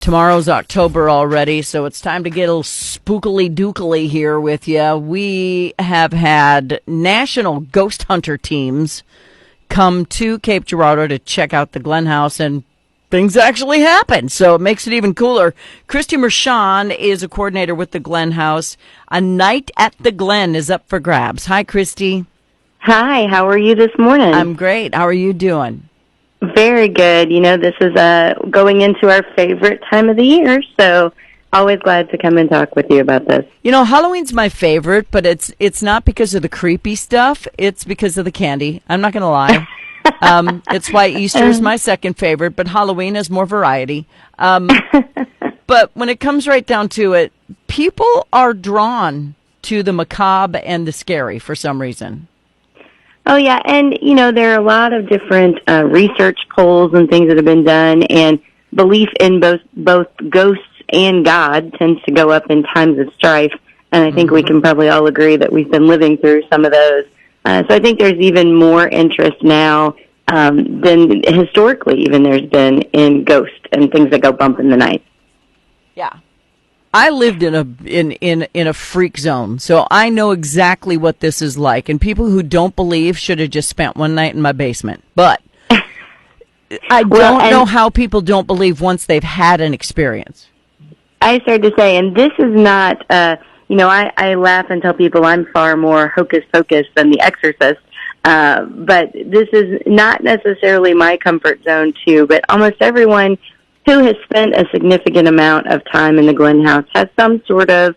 Tomorrow's October already, so it's time to get a little spookily dookily here with you. We have had national ghost hunter teams come to Cape Girardeau to check out the Glen House, and things actually happen, so it makes it even cooler. Christy Mershon is a coordinator with the Glen House. A night at the Glen is up for grabs. Hi, Christy. Hi, how are you this morning? I'm great. How are you doing? Very good. You know, this is going into our favorite time of the year, so always glad to come and talk with you about this. You know, Halloween's my favorite, but it's not because of the creepy stuff. It's because of the candy. I'm not going to lie. It's why Easter is my second favorite, but Halloween has more variety. But when it comes right down to it, people are drawn to the macabre and the scary for some reason. Oh, yeah, and, you know, there are a lot of different research polls and things that have been done, and belief in both ghosts and God tends to go up in times of strife, and I think we can probably all agree that we've been living through some of those. So I think there's even more interest now than historically even there's been in ghosts and things that go bump in the night. Yeah. I lived in a freak zone, so I know exactly what this is like. And people who don't believe should have just spent one night in my basement. But I don't know how people don't believe once they've had an experience. I started to say, and this is not, you know, I laugh and tell people I'm far more hocus pocus than The Exorcist. But this is not necessarily my comfort zone, too. But almost everyone who has spent a significant amount of time in the Glen House has some sort of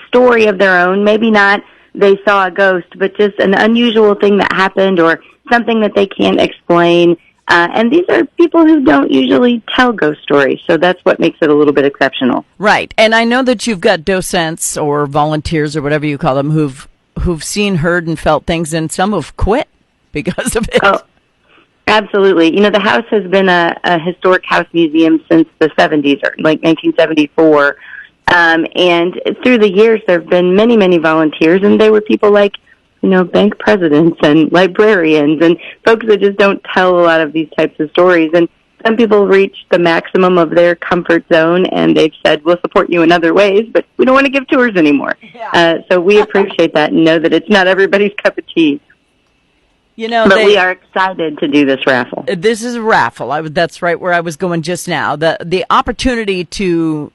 story of their own. Maybe not they saw a ghost, but just an unusual thing that happened or something that they can't explain. And these are people who don't usually tell ghost stories, so that's what makes it a little bit exceptional. Right, and I know that you've got docents or volunteers or whatever you call them who've seen, heard, and felt things, and some have quit because of it. Oh. Absolutely. You know, the house has been a historic house museum since the 70s, or like 1974. And through the years, there have been many, many volunteers, and they were people like, you know, bank presidents and librarians and folks that just don't tell a lot of these types of stories. And some people reach the maximum of their comfort zone, and they've said, we'll support you in other ways, but we don't want to give tours anymore. Yeah. So we appreciate that and know that it's not everybody's cup of tea. You know, but we are excited to do this raffle. This is a raffle. That's right where I was going just now. The opportunity to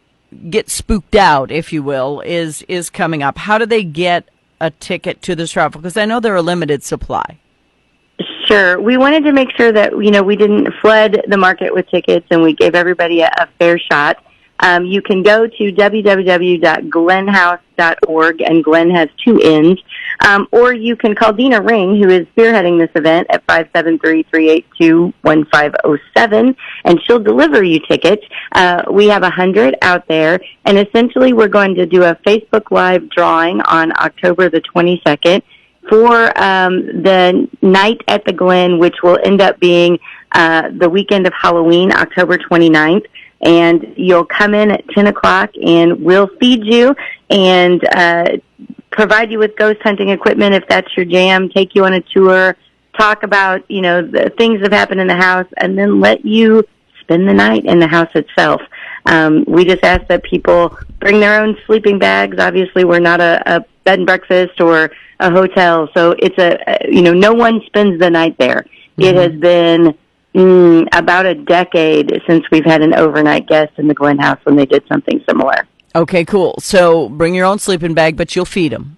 get spooked out, if you will, is coming up. How do they get a ticket to this raffle? Because I know they're a limited supply. Sure. We wanted to make sure that, you know, we didn't flood the market with tickets and we gave everybody a fair shot. You can go to www.glenhouse.org, and Glen has two N's, or you can call Dina Ring, who is spearheading this event, at 573-382-1507, and she'll deliver you tickets. We have 100 out there, and essentially we're going to do a Facebook Live drawing on October the 22nd for the night at the Glen, which will end up being the weekend of Halloween, October 29th. And you'll come in at 10 o'clock, and we'll feed you and provide you with ghost hunting equipment if that's your jam, take you on a tour, talk about, you know, the things that happen in the house, and then let you spend the night in the house itself. We just ask that people bring their own sleeping bags. Obviously, we're not a bed and breakfast or a hotel, so it's you know, no one spends the night there. Mm-hmm. It has been about a decade since we've had an overnight guest in the Glen House when they did something similar. Okay, cool. So bring your own sleeping bag, but you'll feed them.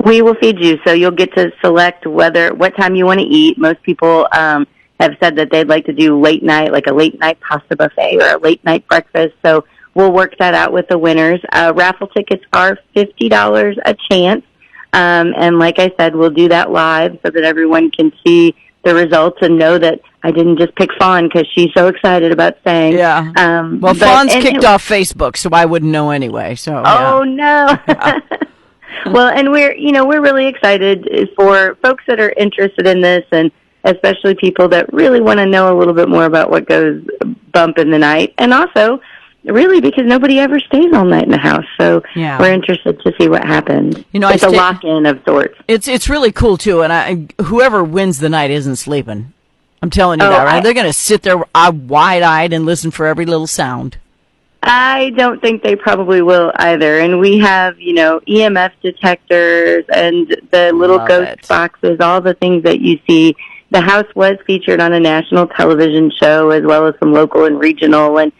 We will feed you, so you'll get to select what time you want to eat. Most people have said that they'd like to do late night, like a late night pasta buffet or a late night breakfast. So we'll work that out with the winners. Raffle tickets are $50 a chance, and like I said, we'll do that live so that everyone can see the results and know that I didn't just pick Fawn because she's so excited about staying. Yeah. Well, Fawn's kicked off Facebook, so I wouldn't know anyway. So. Oh, no. Well, and we're really excited for folks that are interested in this, and especially people that really want to know a little bit more about what goes bump in the night, and also really because nobody ever stays all night in the house, so we're interested to see what happens. You know, it's a lock-in of sorts. It's really cool too, and whoever wins the night isn't sleeping. I'm telling you that, right? They're going to sit there wide-eyed and listen for every little sound. I don't think they probably will either. And we have, EMF detectors and the little Love ghost it. boxes, all the things that you see. The house was featured on a national television show as well as some local and regional and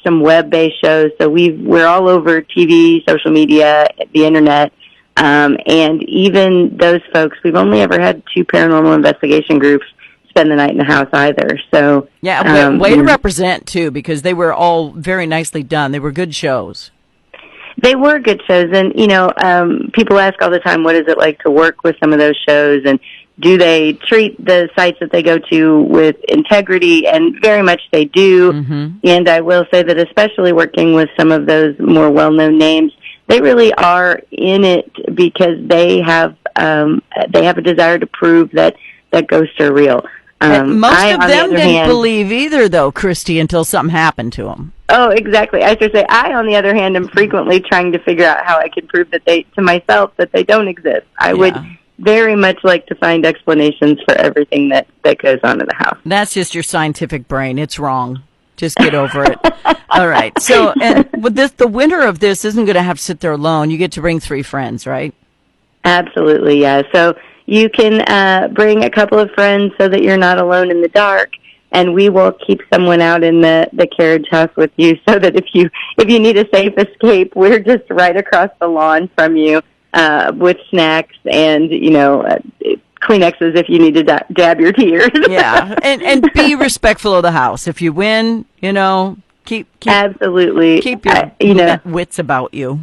some web-based shows. So we're all over TV, social media, the internet. And even those folks, we've only ever had 2 paranormal investigation groups spend the night in the house either. So yeah, way to represent too, because they were all very nicely done. They were good shows. They were good shows, and people ask all the time, what is it like to work with some of those shows, and do they treat the sites that they go to with integrity? And very much they do. Mm-hmm. And I will say that especially working with some of those more well-known names, they really are in it because they have a desire to prove that ghosts are real. Most of them didn't believe either, though, Christy, until something happened to them. Oh, exactly. I should say, I, on the other hand, am frequently trying to figure out how I can prove to myself that they don't exist. I would very much like to find explanations for everything that goes on in the house. That's just your scientific brain. It's wrong. Just get over it. All right. So, and with this, the winner of this isn't going to have to sit there alone. You get to bring 3 friends, right? Absolutely, yeah. So you can bring a couple of friends so that you're not alone in the dark, and we will keep someone out in the carriage house with you so that if you need a safe escape, we're just right across the lawn from you with snacks and, Kleenexes if you need to dab your tears. Yeah, and be respectful of the house. If you win, keep absolutely keep your wits about you.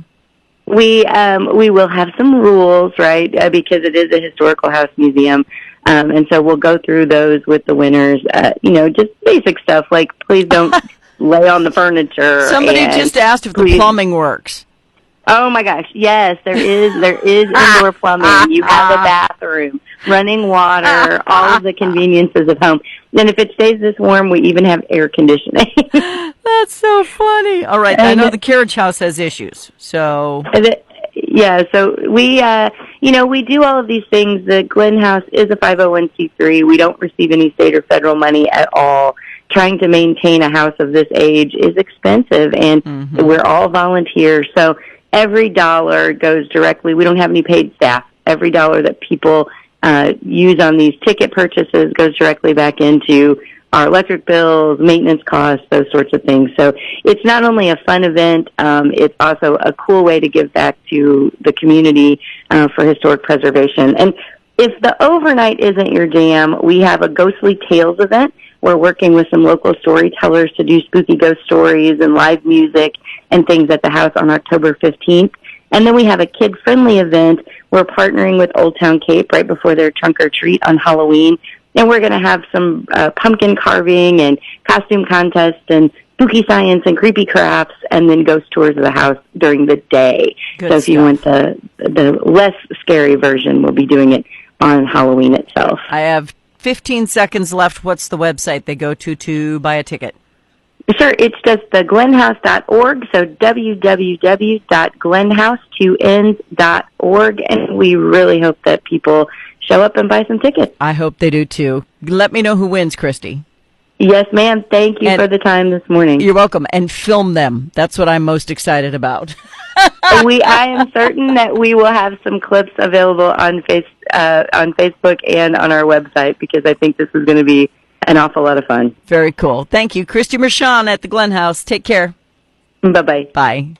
We will have some rules, right? Because it is a historical house museum, and so we'll go through those with the winners. Just basic stuff like please don't lay on the furniture. Somebody just asked if the plumbing works. Oh my gosh, yes, there is indoor plumbing. You have a bathroom, running water, all of the conveniences of home. And if it stays this warm, we even have air conditioning. That's so funny. All right, I know the carriage house has issues, so yeah. So we do all of these things. The Glenn House is a 501c3. We don't receive any state or federal money at all. Trying to maintain a house of this age is expensive, and we're all volunteers. So every dollar goes directly. We don't have any paid staff. Every dollar that people use on these ticket purchases goes directly back into our electric bills, maintenance costs, those sorts of things. So it's not only a fun event, it's also a cool way to give back to the community for historic preservation. And if the overnight isn't your jam, we have a Ghostly Tales event. We're working with some local storytellers to do spooky ghost stories and live music and things at the house on October 15th. And then we have a kid-friendly event. We're partnering with Old Town Cape right before their trunk or treat on Halloween. And we're going to have some pumpkin carving and costume contests and spooky science and creepy crafts and then ghost tours of the house during the day. Good so if you want the less scary version, we'll be doing it on Halloween itself. I have 15 seconds left. What's the website they go to buy a ticket? Sure, it's just the glennhouse.org, so www.glennhouse2ns.org, and we really hope that people show up and buy some tickets. I hope they do, too. Let me know who wins, Christy. Yes, ma'am. Thank you for the time this morning. You're welcome. And film them. That's what I'm most excited about. I am certain that we will have some clips available on Facebook and on our website because I think this is going to be an awful lot of fun. Very cool. Thank you. Christy Mershon at the Glenn House. Take care. Bye-bye. Bye.